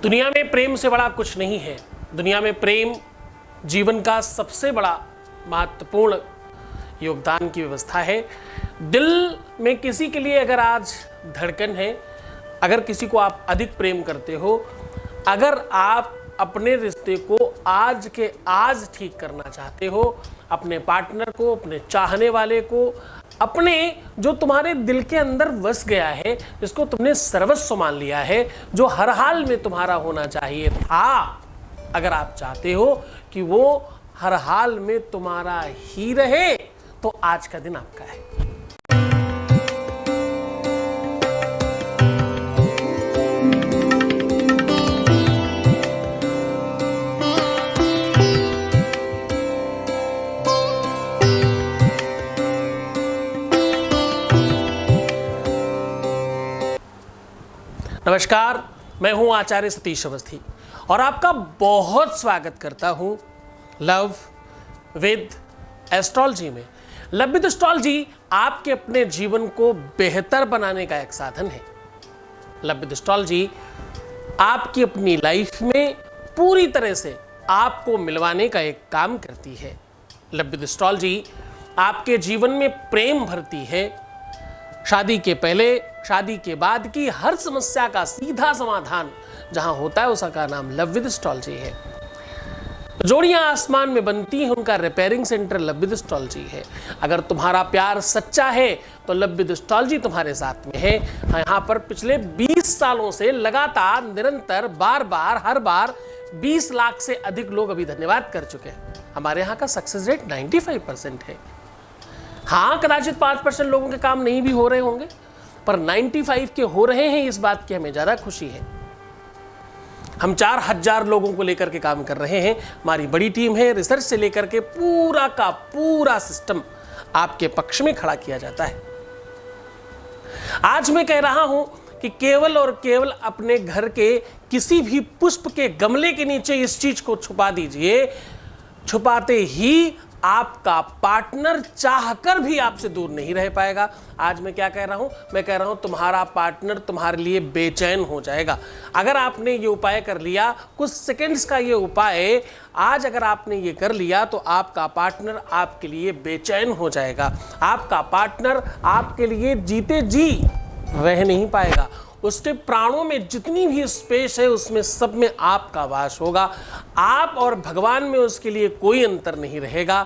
दुनिया में प्रेम से बड़ा कुछ नहीं है। दुनिया में प्रेम जीवन का सबसे बड़ा महत्वपूर्ण योगदान की व्यवस्था है। दिल में किसी के लिए अगर आज धड़कन है, अगर किसी को आप अधिक प्रेम करते हो, अगर आप अपने रिश्ते को आज के आज ठीक करना चाहते हो, अपने पार्टनर को, अपने चाहने वाले को, अपने जो तुम्हारे दिल के अंदर बस गया है, जिसको तुमने सर्वस्व मान लिया है, जो हर हाल में तुम्हारा होना चाहिए था, अगर आप चाहते हो कि वो हर हाल में तुम्हारा ही रहे, तो आज का दिन आपका है। नमस्कार, मैं हूं आचार्य सतीश अवस्थी और आपका बहुत स्वागत करता हूं लव विद एस्ट्रोलॉजी में। लव विद एस्ट्रोलॉजी आपके अपने जीवन को बेहतर बनाने का एक साधन है। लव विद एस्ट्रोलॉजी आपकी अपनी लाइफ में पूरी तरह से आपको मिलवाने का एक काम करती है। लव विद एस्ट्रोलॉजी आपके जीवन में प्रेम भरती है। शादी के पहले, शादी के बाद की हर समस्या का सीधा समाधान जहां होता है, उसका नाम लव विद एस्ट्रोलॉजी है। जोड़ियां आसमान में बनती हैं, उनका repairing centre love with astrology है। अगर तुम्हारा प्यार सच्चा है तो लव विद एस्ट्रोलॉजी तुम्हारे साथ में है। यहां पर पिछले 20 सालों से लगातार, निरंतर, बार बार, हर बार 20 लाख से अधिक लोग अभी धन्यवाद कर चुके हैं। हमारे यहाँ का सक्सेस रेट 95% है। हाँ, कदाचित 5% लोगों के काम नहीं भी हो रहे होंगे, पर 95 के हो रहे हैं, इस बात की हमें ज्यादा खुशी है। हम 4000 लोगों को लेकर के काम कर रहे हैं। हमारी बड़ी टीम है, रिसर्च से लेकर के पूरा का पूरा सिस्टम आपके पक्ष में खड़ा किया जाता है। आज मैं कह रहा हूं कि केवल और केवल अपने घर के किसी भी पुष्प के गमले के नीचे इस चीज को छुपा दीजिए। छुपाते ही आपका पार्टनर चाहकर भी आपसे दूर नहीं रह पाएगा। आज मैं क्या कह रहा हूं? मैं कह रहा हूं तुम्हारा पार्टनर तुम्हारे लिए बेचैन हो जाएगा। अगर आपने ये उपाय कर लिया, कुछ सेकंड्स का ये उपाय आज अगर आपने ये कर लिया, तो आपका पार्टनर आपके लिए बेचैन हो जाएगा। आपका पार्टनर आपके लिए जीते जी रह नहीं पाएगा। उसके प्राणों में जितनी भी स्पेस है, उसमें सब में आपका वास होगा। आप और भगवान में उसके लिए कोई अंतर नहीं रहेगा।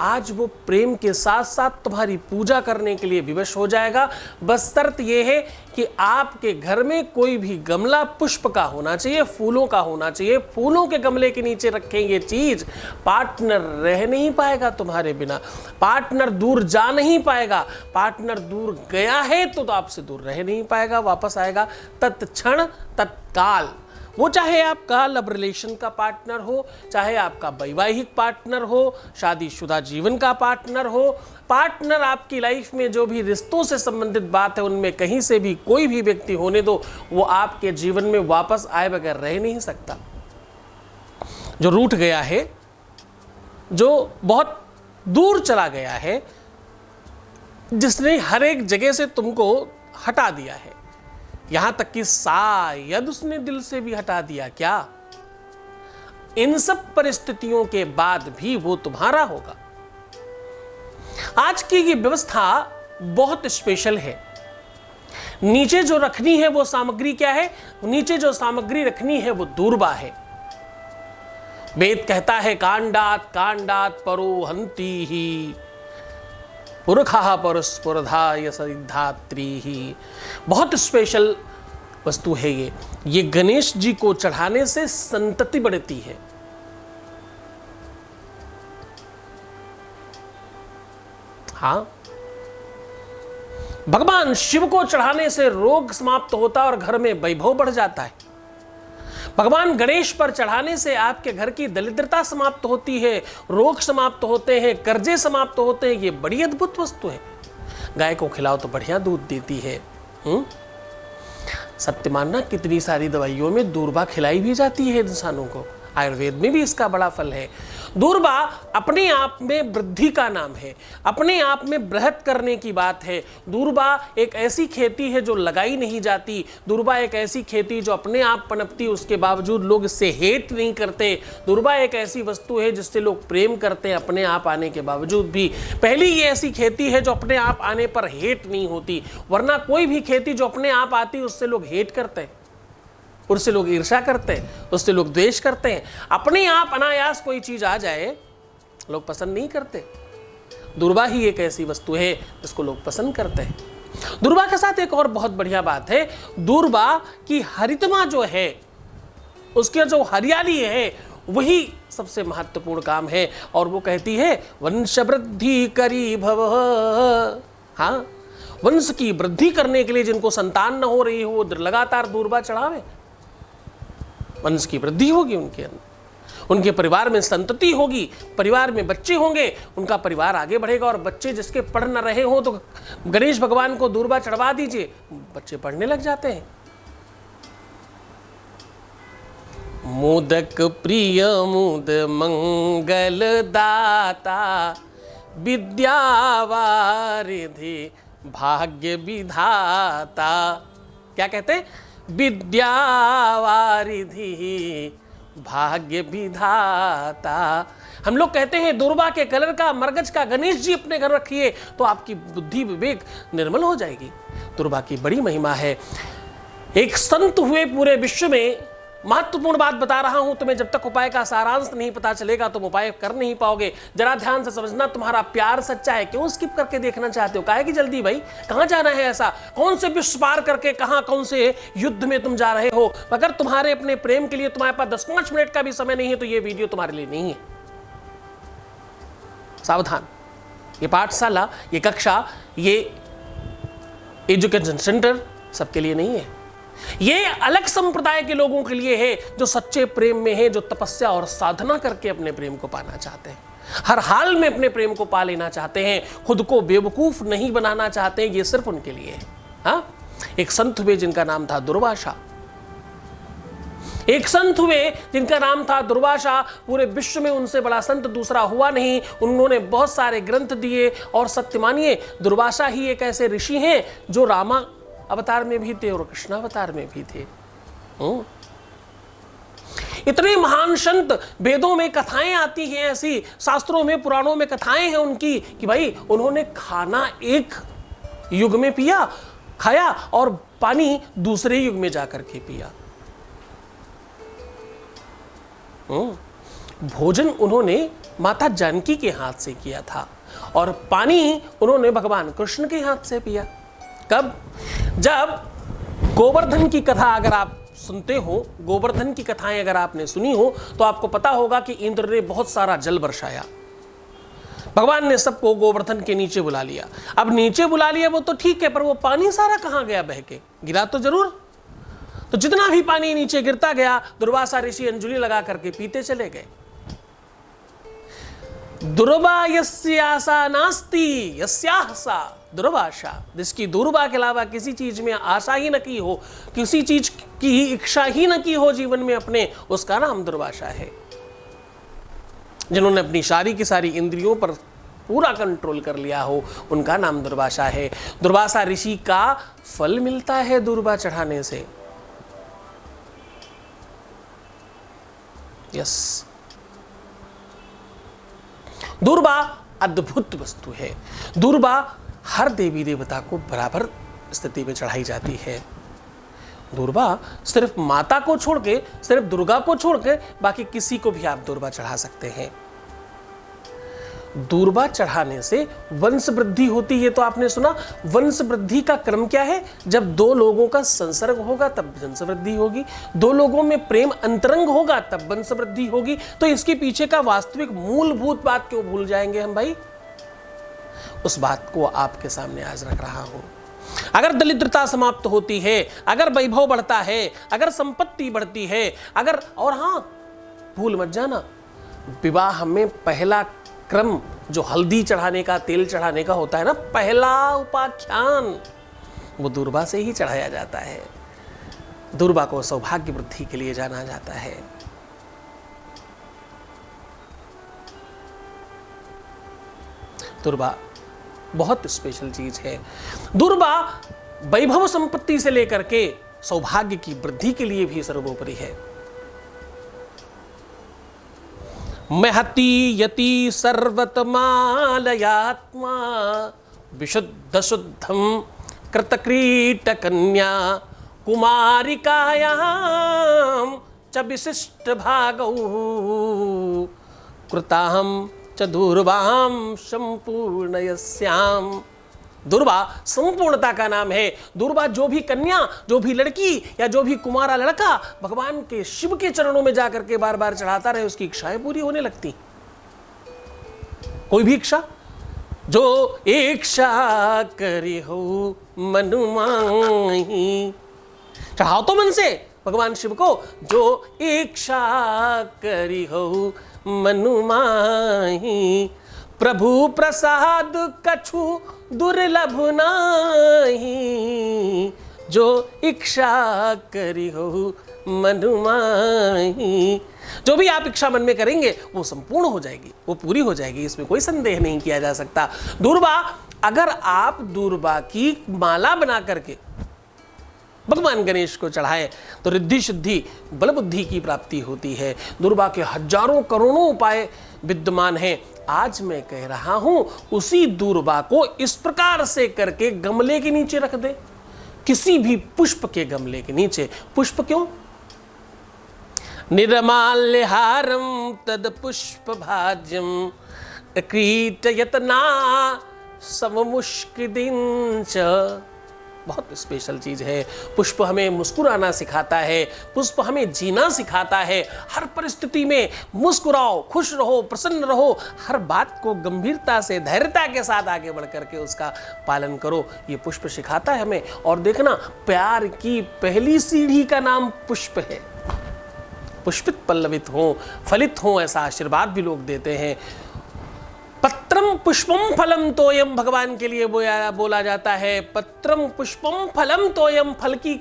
आज वो प्रेम के साथ साथ तुम्हारी पूजा करने के लिए विवश हो जाएगा। बस शर्त यह है कि आपके घर में कोई भी गमला पुष्प का होना चाहिए, फूलों का होना चाहिए। फूलों के गमले के नीचे रखेंगे चीज, पार्टनर रह नहीं पाएगा तुम्हारे बिना। पार्टनर दूर जा नहीं पाएगा। पार्टनर दूर गया है तो आपसे दूर रह नहीं पाएगा, वापस आएगा तत्क्षण तत्काल। वो चाहे आपका लव रिलेशन का पार्टनर हो, चाहे आपका वैवाहिक पार्टनर हो, शादीशुदा जीवन का पार्टनर हो, पार्टनर आपकी लाइफ में जो भी रिश्तों से संबंधित बात है, उनमें कहीं से भी कोई भी व्यक्ति होने दो, वो आपके जीवन में वापस आए बगैर रह नहीं सकता। जो रूठ गया है, जो बहुत दूर चला गया है, जिसने हर एक जगह से तुमको हटा दिया है, यहां तक कि शायद उसने दिल से भी हटा दिया क्या, इन सब परिस्थितियों के बाद भी वो तुम्हारा होगा। आज की ये व्यवस्था बहुत स्पेशल है। नीचे जो रखनी है वो सामग्री क्या है? नीचे जो सामग्री रखनी है वो दूर्वा है। वेद कहता है कांडात कांडात परो हंति ही पुरखा परस्पुरधाय सिद्धात्री ही। बहुत स्पेशल वस्तु है ये गणेश जी को चढ़ाने से संतति बढ़ती है। हाँ, भगवान शिव को चढ़ाने से रोग समाप्त होता और घर में वैभव बढ़ जाता है। भगवान गणेश पर चढ़ाने से आपके घर की दरिद्रता समाप्त होती है, रोग समाप्त होते हैं, कर्जे समाप्त होते हैं। ये बड़ी अद्भुत वस्तु है। गाय को खिलाओ तो बढ़िया दूध देती है। सत्य मानना, कितनी सारी दवाइयों में दूर्वा खिलाई भी जाती है इंसानों को। आयुर्वेद में भी इसका बड़ा फल है। दूर्वा अपने आप में वृद्धि का नाम है, अपने आप में बृहत करने की बात है। दूर्वा एक ऐसी खेती है जो लगाई नहीं जाती। दूर्वा एक ऐसी खेती जो अपने आप पनपती, उसके बावजूद लोग इससे हेट नहीं करते। दूर्वा एक ऐसी वस्तु है जिससे लोग प्रेम करते हैं अपने आप आने के बावजूद भी। पहली ये ऐसी खेती है जो अपने आप आने पर हेट नहीं होती, वरना कोई भी खेती जो अपने आप आती है उससे लोग हेट करते हैं, उससे लोग ईर्ष्या करते हैं, उससे लोग द्वेष करते हैं। अपने आप अनायास कोई चीज आ जाए लोग पसंद नहीं करते। दूर्वा ही एक ऐसी वस्तु है जिसको लोग पसंद करते हैं। दूर्वा के साथ एक और बहुत बढ़िया बात है, दूर्वा की हरितमा जो है, उसके जो हरियाली है, वही सबसे महत्वपूर्ण काम है। और वो कहती है वंश वृद्धि करी भव। हाँ, वंश की वृद्धि करने के लिए जिनको संतान न हो रही हो वो लगातार दूर्वा चढ़ावे, वंश की वृद्धि होगी उनके अंदर, उनके परिवार में संतति होगी, परिवार में बच्चे होंगे, उनका परिवार आगे बढ़ेगा। और बच्चे जिसके पढ़ न रहे हो तो गणेश भगवान को दूर्वा चढ़वा दीजिए, बच्चे पढ़ने लग जाते हैं। मोदक प्रिय मुद मंगल दाता, विद्यावारिधि भाग्य विधाता। क्या कहते हैं? विद्यावारिधि भाग्य विधाता। हम लोग कहते हैं दूर्वा के कलर का, मरगज का गणेश जी अपने घर रखिए तो आपकी बुद्धि विवेक निर्मल हो जाएगी। दूर्वा की बड़ी महिमा है। एक संत हुए पूरे विश्व में, महत्वपूर्ण बात बता रहा हूं तुम्हें, जब तक उपाय का सारांश नहीं पता चलेगा तुम उपाय कर नहीं पाओगे। जरा ध्यान से समझना, तुम्हारा प्यार सच्चा है, क्यों स्किप करके देखना चाहते हो? काहे की जल्दी भाई, कहां जाना है? ऐसा कौन से विश्व पार करके कहां कौन से युद्ध में तुम जा रहे हो? अगर तुम्हारे अपने प्रेम के लिए तुम्हारे पास 10-5 मिनट का भी समय नहीं है तो ये वीडियो तुम्हारे लिए नहीं है। सावधान, ये पाठशाला, ये कक्षा, ये एजुकेशन सेंटर सबके लिए नहीं है। ये अलग संप्रदाय के लोगों के लिए है जो सच्चे प्रेम में है, जो तपस्या और साधना करके अपने प्रेम को पाना चाहते हैं, हर हाल में अपने प्रेम को पा लेना चाहते हैं, खुद को बेवकूफ नहीं बनाना चाहते हैं। ये सिर्फ उनके लिए है। हाँ, एक संत हुए जिनका नाम था दुर्वासा, एक संत हुए जिनका नाम था दुर्वासा। पूरे विश्व में उनसे बड़ा संत दूसरा हुआ नहीं। उन्होंने बहुत सारे ग्रंथ दिए और सत्य मानिए दुर्वासा ही एक ऐसे ऋषि हैं जो रामा अवतार में भी थे और कृष्ण अवतार में भी थे। इतने महान संत, वेदों में कथाएं आती हैं ऐसी, शास्त्रों में पुराणों में कथाएं हैं उनकी कि भाई उन्होंने खाना एक युग में खाया और पानी दूसरे युग में जाकर के पिया। भोजन उन्होंने माता जानकी के हाथ से किया था और पानी उन्होंने भगवान कृष्ण के हाथ से पिया। कब? जब गोवर्धन की कथा अगर आप सुनते हो, गोवर्धन की कथाएं अगर आपने सुनी हो तो आपको पता होगा कि इंद्र ने बहुत सारा जल बरसाया। भगवान ने सबको गोवर्धन के नीचे बुला लिया। अब नीचे बुला लिया वो तो ठीक है, पर वो पानी सारा कहां गया? बह के गिरा तो जरूर। तो जितना भी पानी नीचे गिरता गया दुर्वासा ऋषि अंजुलि लगा करके पीते चले गए। दुर्वा यस्यासा नास्ति यस्यासा दुर्वासा, जिसकी दुर्वा के अलावा किसी चीज में आशा ही न की हो, किसी चीज की इच्छा ही न की हो जीवन में अपने, उसका नाम दुर्वासा है। जिन्होंने अपनी सारी की सारी इंद्रियों पर पूरा कंट्रोल कर लिया हो, उनका नाम दुर्वासा है। दुर्वासा ऋषि का फल मिलता है दूर्वा चढ़ाने से। यस, दूर्वा अद्भुत वस्तु है। दूर्वा हर देवी देवता को बराबर स्थिति में चढ़ाई जाती है। दूर्वा सिर्फ माता को छोड़ के, सिर्फ दुर्गा को छोड़ के बाकी किसी को भी आप दूर्वा चढ़ा सकते हैं। दूर्वा चढ़ाने से वंश वृद्धि होती है। तो आपने सुना, वंश वृद्धि का क्रम क्या है? जब दो लोगों का संसर्ग होगा तब वंश वृद्धि होगी, दो लोगों में प्रेम अंतरंग होगा तब वंश वृद्धि होगी। तो इसके पीछे का वास्तविक मूलभूत बात क्यों भूल जाएंगे हम भाई? उस बात को आपके सामने आज रख रहा हूं। अगर दरिद्रता समाप्त होती है, अगर वैभव बढ़ता है, अगर संपत्ति बढ़ती है, अगर, और हां भूल मत जाना, विवाह में पहला क्रम जो हल्दी चढ़ाने का, तेल चढ़ाने का होता है ना, पहला उपाख्यान वो दूर्वा से ही चढ़ाया जाता है। दूर्वा को सौभाग्य वृद्धि के लिए जाना जाता है। दुर्वा बहुत स्पेशल चीज है। दुर्वा वैभव संपत्ति से लेकर के सौभाग्य की वृद्धि के लिए भी सर्वोपरि है। महती यति सर्वतमालयात्मा विशुद्ध शुद्धम कृतक्रीट कन्या कुमारिकायां च विशिष्ट भागौ कृताहं च दुर्वां संपूर्णयस्याम। दुर्वा संपूर्णता का नाम है। दुर्वा जो भी कन्या, जो भी लड़की या जो भी कुमारा लड़का भगवान के शिव के चरणों में जाकर के बार बार चढ़ाता रहे, उसकी इच्छाएं पूरी होने लगती। कोई भी इच्छा, जो इच्छा करी हो मनु माही, चढ़ाओ तो मन से भगवान शिव को, जो इच्छा करी हो मनु माही, प्रभु प्रसाद कछु दुर्लभ नाही, जो इच्छा करी हो मनु माही। जो भी आप इच्छा मन में करेंगे वो संपूर्ण हो जाएगी, वो पूरी हो जाएगी, इसमें कोई संदेह नहीं किया जा सकता। दुर्वा, अगर आप दुर्वा की माला बना करके भगवान गणेश को चढ़ाए तो रिद्धि शुद्धि बल बुद्धि की प्राप्ति होती है। दुर्वा के हजारों करोड़ों उपाय विद्यमान हैं। आज मैं कह रहा हूं, उसी दुर्वा को इस प्रकार से करके गमले के नीचे रख दे, किसी भी पुष्प के गमले के नीचे। पुष्प क्यों? निर्माल्यहारम तद पुष्प भाज्यम क्रीटयतना सममुष्किदिन च। बहुत स्पेशल चीज है। पुष्प हमें मुस्कुराना सिखाता है, पुष्प हमें जीना सिखाता है। हर परिस्थिति में मुस्कुराओ, खुश रहो, प्रसन्न रहो, हर बात को गंभीरता से, धैर्यता के साथ आगे बढ़ करके उसका पालन करो, ये पुष्प सिखाता है हमें। और देखना, प्यार की पहली सीढ़ी का नाम पुष्प है। पुष्पित पल्लवित हो, फलित हो, ऐसा आशीर्वाद भी लोग देते हैं। पत्रम पुष्पम फलम तोयम भगवान के लिए बोला जाता है। पत्रम पुष्पम फलम तोयम, फल की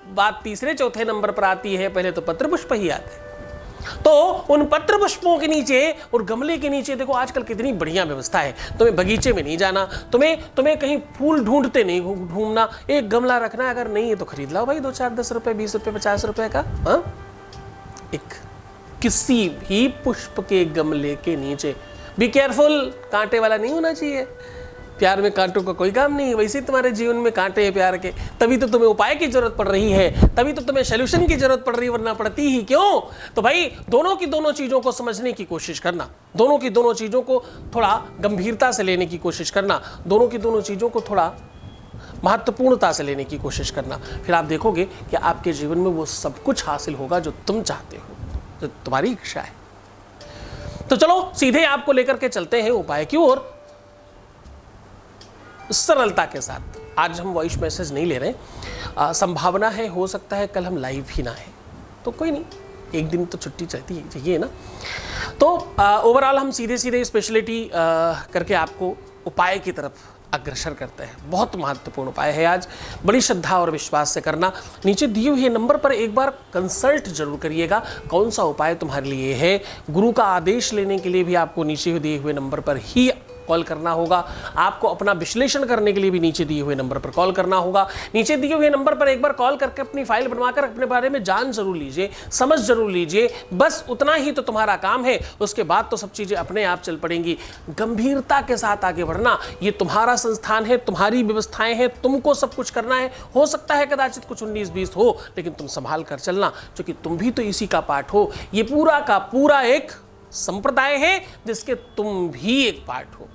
बात तीसरे चौथे नंबर पर आती है, पहले तो पत्र पुष्प ही आते हैं। तो उन पत्र पुष्पों के नीचे और गमले के नीचे देखो आजकल कितनी बढ़िया व्यवस्था है। तुम्हें बगीचे में नहीं जाना, तुम्हें कहीं फूल ढूंढते नहीं घूमना, एक गमला रखना, अगर नहीं है तो खरीद लाओ भाई, 2 4 10 रुपए, 20 रुपए, 50 रुपए का। एक किसी भी पुष्प के गमले के नीचे। बी केयरफुल, कांटे वाला नहीं होना चाहिए। प्यार में कांटों का कोई काम नहीं है। वैसे तुम्हारे जीवन में कांटे हैं प्यार के, तभी तो तुम्हें उपाय की जरूरत पड़ रही है, तभी तो तुम्हें सोल्यूशन की जरूरत पड़ रही है, वरना पड़ती ही क्यों? तो भाई दोनों की दोनों चीजों को समझने की कोशिश करना, दोनों की दोनों चीजों को थोड़ा गंभीरता से लेने की कोशिश करना, दोनों की दोनों चीजों को थोड़ा महत्वपूर्णता से लेने की कोशिश करना। फिर आप देखोगे कि आपके जीवन में वो सब कुछ हासिल होगा जो तुम चाहते हो, जो तुम्हारी इच्छा है। तो चलो सीधे आपको लेकर के चलते हैं उपाय की ओर, सरलता के साथ। आज हम वॉइस मैसेज नहीं ले रहे, संभावना है हो सकता है कल हम लाइव ही ना है, तो कोई नहीं, एक दिन तो छुट्टी चाहिए ना। तो ओवरऑल हम सीधे सीधे स्पेशलिटी करके आपको उपाय की तरफ अग्रसर करते हैं। बहुत महत्वपूर्ण उपाय है आज, बड़ी श्रद्धा और विश्वास से करना। नीचे दिए हुए नंबर पर एक बार कंसल्ट जरूर करिएगा, कौन सा उपाय तुम्हारे लिए है। गुरु का आदेश लेने के लिए भी आपको नीचे दिए हुए नंबर पर ही कॉल करना होगा। आपको अपना विश्लेषण करने के लिए भी नीचे दिए हुए नंबर पर कॉल करना होगा। नीचे दिए हुए नंबर पर एक बार कॉल करके अपनी फाइल बनवाकर अपने बारे में जान जरूर लीजिए, समझ जरूर लीजिए। बस उतना ही तो तुम्हारा काम है, उसके बाद तो सब चीजें अपने आप चल पड़ेंगी। गंभीरता के साथ आगे बढ़ना, ये तुम्हारा संस्थान है, तुम्हारी व्यवस्थाएं हैं, तुमको सब कुछ करना है। हो सकता है कदाचित कुछ 19-20 हो, लेकिन तुम संभाल कर चलना, क्योंकि तुम भी तो इसी का पार्ट हो। ये पूरा का पूरा एक संप्रदाय है जिसके तुम भी एक पार्ट हो।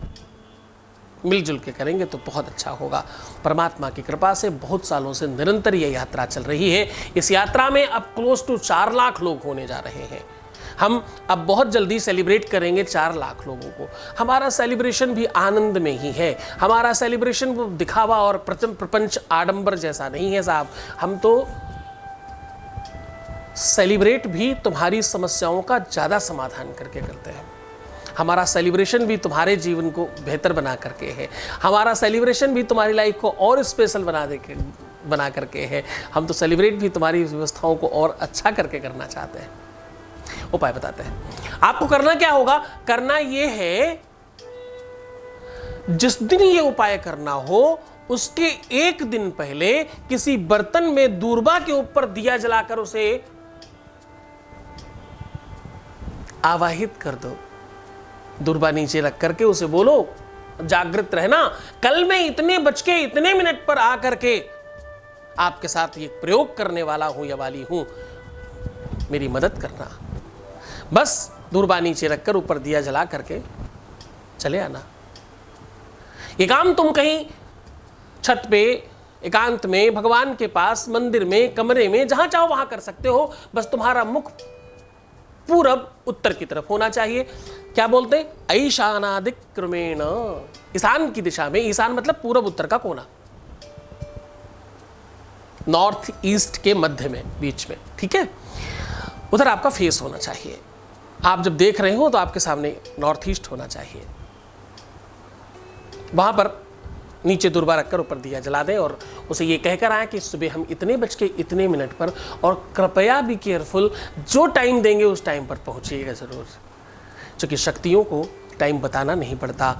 मिलजुल के करेंगे तो बहुत अच्छा होगा। परमात्मा की कृपा से बहुत सालों से निरंतर यह यात्रा चल रही है। इस यात्रा में अब क्लोज टू 4 लाख लोग होने जा रहे हैं। हम अब बहुत जल्दी सेलिब्रेट करेंगे 4 लाख लोगों को। हमारा सेलिब्रेशन भी आनंद में ही है। हमारा सेलिब्रेशन वो दिखावा और प्रपंच आडंबर जैसा नहीं है साहब। हम तो सेलिब्रेट भी तुम्हारी समस्याओं का ज़्यादा समाधान करके करते हैं। हमारा सेलिब्रेशन भी तुम्हारे जीवन को बेहतर बना करके है। हमारा सेलिब्रेशन भी तुम्हारी लाइफ को और स्पेशल बना करके है। हम तो सेलिब्रेट भी तुम्हारी व्यवस्थाओं को और अच्छा करके करना चाहते हैं। उपाय बताते हैं आपको। करना क्या होगा? करना ये है जिस दिन ये उपाय करना हो उसके एक दिन पहले किसी बर्तन में दूर्वा के ऊपर दिया जलाकर उसे आवाहित कर दो। दूर्वा नीचे रख करके उसे बोलो, जागृत रहना, कल मैं इतने बज के इतने मिनट पर आकर के आपके साथ ये प्रयोग करने वाला हूं या वाली हूं, मेरी मदद करना। बस दूर्वा नीचे रखकर ऊपर दिया जला करके चले आना। ये काम तुम कहीं छत पे, एकांत में, भगवान के पास, मंदिर में, कमरे में, जहां चाहो वहां कर सकते हो। बस तुम्हारा मुख पूरब उत्तर की तरफ होना चाहिए। क्या बोलते हैं? ऐशानादिक क्रमेण, ईशान की दिशा में। ईशान मतलब पूरब उत्तर का कोना, नॉर्थ ईस्ट के मध्य में, बीच में, ठीक है। उधर आपका फेस होना चाहिए। आप जब देख रहे हो तो आपके सामने नॉर्थ ईस्ट होना चाहिए। वहां पर नीचे दूर्वा रखकर ऊपर दिया जला दें और उसे ये कहकर आए कि सुबह हम इतने बज के इतने मिनट पर, और कृपया भी केयरफुल, जो टाइम देंगे उस टाइम पर पहुंचिएगा जरूर, क्योंकि शक्तियों को टाइम बताना नहीं पड़ता।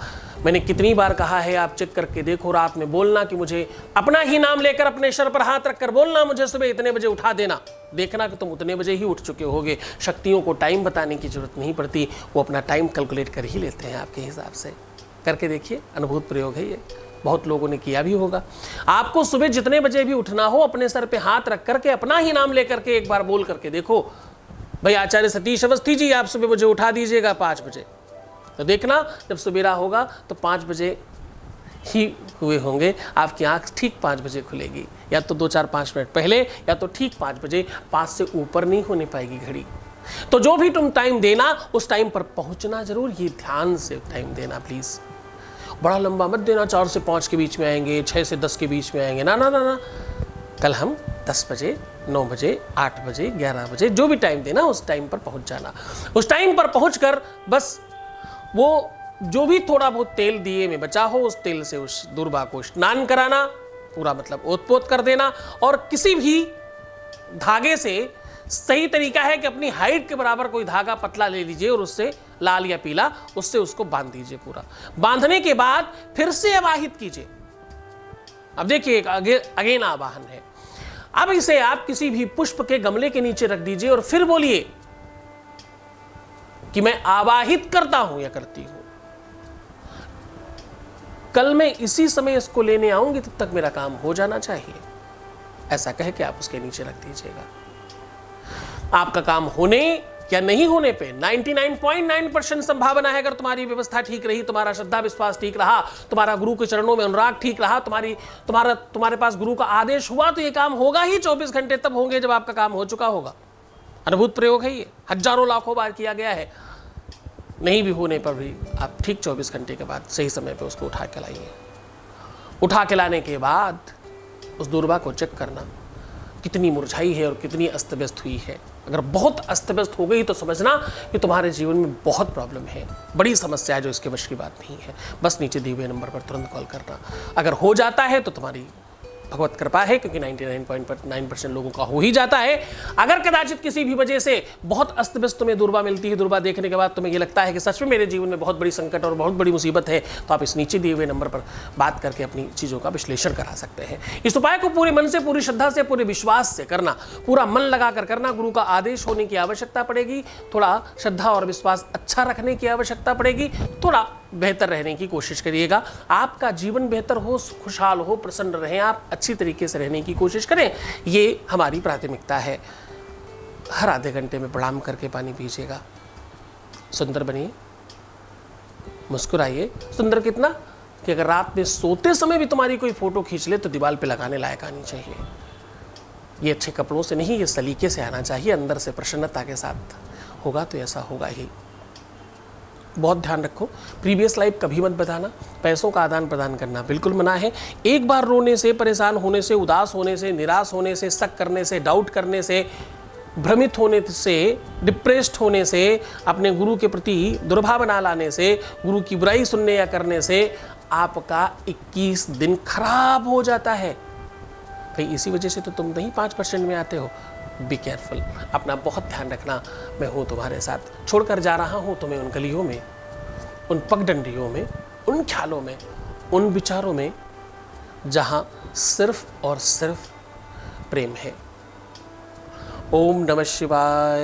मैंने कितनी बार कहा है, आप चेक करके देखो, रात में बोलना कि मुझे अपना ही नाम लेकर अपने सर पर हाथ रखकर बोलना, मुझे सुबह इतने बजे उठा देना। देखना कि तुम उतने बजे ही उठ चुके होगे। शक्तियों को टाइम बताने की जरूरत नहीं पड़ती, वो अपना टाइम कैलकुलेट कर ही लेते हैं आपके हिसाब से। करके देखिए, अनुभूत प्रयोग है ये, बहुत लोगों ने किया भी होगा। आपको सुबह जितने बजे भी उठना हो, अपने सर पे हाथ रख करके अपना ही नाम लेकर के एक बार बोल करके देखो, भाई आचार्य सतीश अवस्थी जी, आप सुबह मुझे उठा दीजिएगा 5 बजे। तो देखना जब सवेरा होगा तो 5 बजे ही हुए होंगे, आपकी आंख ठीक 5 बजे खुलेगी, या तो 2-4-5 मिनट पहले, या तो ठीक 5 बजे। 5 से ऊपर नहीं होने पाएगी घड़ी। तो जो भी तुम टाइम देना, उस टाइम पर पहुंचना जरूर, ये ध्यान से टाइम देना प्लीज। बड़ा लंबा मत देना, 4 से 5 के बीच में आएंगे, 6 से 10 के बीच में आएंगे, ना ना ना ना। कल हम 10 बजे, 9 बजे, 8 बजे, 11 बजे, जो भी टाइम देना उस टाइम पर पहुंच जाना। उस टाइम पर पहुंचकर बस वो जो भी थोड़ा बहुत तेल दिए में बचा हो, उस तेल से उस दूर्वा को स्नान कराना, पूरा मतलब ओत-पोत कर देना। और किसी भी धागे से, सही तरीका है कि अपनी हाइट के बराबर कोई धागा पतला ले लीजिए और उससे, लाल या पीला, उससे उसको बांध दीजिए पूरा। बांधने के बाद फिर से आवाहित कीजिए। अब देखिए, अगेन आवाहन है। अब इसे आप किसी भी पुष्प के गमले के नीचे रख दीजिए और फिर बोलिए कि मैं आवाहित करता हूं या करती हूं, कल मैं इसी समय इसको लेने आऊंगी, तब तक मेरा काम हो जाना चाहिए। ऐसा कह के आप उसके नीचे रख दीजिएगा। आपका काम होने या नहीं होने पे 99.9% संभावना है। अगर तुम्हारी व्यवस्था ठीक रही, तुम्हारा श्रद्धा विश्वास ठीक रहा, तुम्हारा गुरु के चरणों में अनुराग ठीक रहा, तुम्हारे पास गुरु का आदेश हुआ, तो ये काम होगा ही। 24 घंटे तब होंगे जब आपका काम हो चुका होगा। अद्भुत प्रयोग है ये, हजारों लाखों बार किया गया है। नहीं भी होने पर भी आप ठीक 24 घंटे के बाद सही समय पे उसको उठा के लाइए। उठा के लाने के बाद उस दूर्वा को चेक करना कितनी मुरझाई है और कितनी अस्त व्यस्त हुई है। अगर बहुत अस्त व्यस्त हो गई तो समझना कि तुम्हारे जीवन में बहुत प्रॉब्लम है, बड़ी समस्या है जो इसके वश की बात नहीं है। बस नीचे दिए हुए नंबर पर तुरंत कॉल करना। अगर हो जाता है तो तुम्हारी भगवत कृपा है, क्योंकि 99.9% लोगों का हो ही जाता है। अगर कदाचित किसी भी वजह से बहुत अस्त व्यस्त तुम्हें दूर्वा मिलती है, दूर्वा देखने के बाद तुम्हें ये लगता है कि सच में मेरे जीवन में बहुत बड़ी संकट और बहुत बड़ी मुसीबत है, तो आप इस नीचे दिए हुए नंबर पर बात करके अपनी चीज़ों का विश्लेषण करा सकते हैं। इस उपाय को पूरे मन से, पूरी श्रद्धा से, पूरे विश्वास से करना, पूरा मन लगाकर करना। गुरु का आदेश होने की आवश्यकता पड़ेगी, थोड़ा श्रद्धा और विश्वास अच्छा रखने की आवश्यकता पड़ेगी, थोड़ा बेहतर रहने की कोशिश करिएगा। आपका जीवन बेहतर हो, खुशहाल हो, प्रसन्न रहें, आप अच्छी तरीके से रहने की कोशिश करें, ये हमारी प्राथमिकता है। हर आधे घंटे में प्रणाम करके पानी पीजिएगा। सुंदर बनिए, मुस्कुराइए। सुंदर कितना कि अगर रात में सोते समय भी तुम्हारी कोई फोटो खींच ले तो दीवार पे लगाने लायक आनी चाहिए। ये अच्छे कपड़ों से नहीं, ये सलीके से आना चाहिए, अंदर से प्रसन्नता के साथ होगा तो ऐसा होगा ही। बहुत ध्यान रखो, प्रीवियस लाइफ कभी मत बताना। पैसों का आदान प्रदान करना बिल्कुल मना है। एक बार रोने से, परेशान होने से, उदास होने से, निराश होने से, शक करने से, डाउट करने से, भ्रमित होने से, डिप्रेस्ड होने से, अपने गुरु के प्रति दुर्भावना लाने से, गुरु की बुराई सुनने या करने से आपका 21 दिन खराब हो जाता है। कहीं इसी वजह से तो तुम नहीं 5% में आते हो। बी केयरफुल, अपना बहुत ध्यान रखना। मैं हूँ तुम्हारे साथ, छोड़कर जा रहा हूँ तुम्हें उन गलियों में, उन पगडंडियों में, उन ख्यालों में, उन विचारों में जहां सिर्फ और सिर्फ प्रेम है। ओम नमः शिवाय।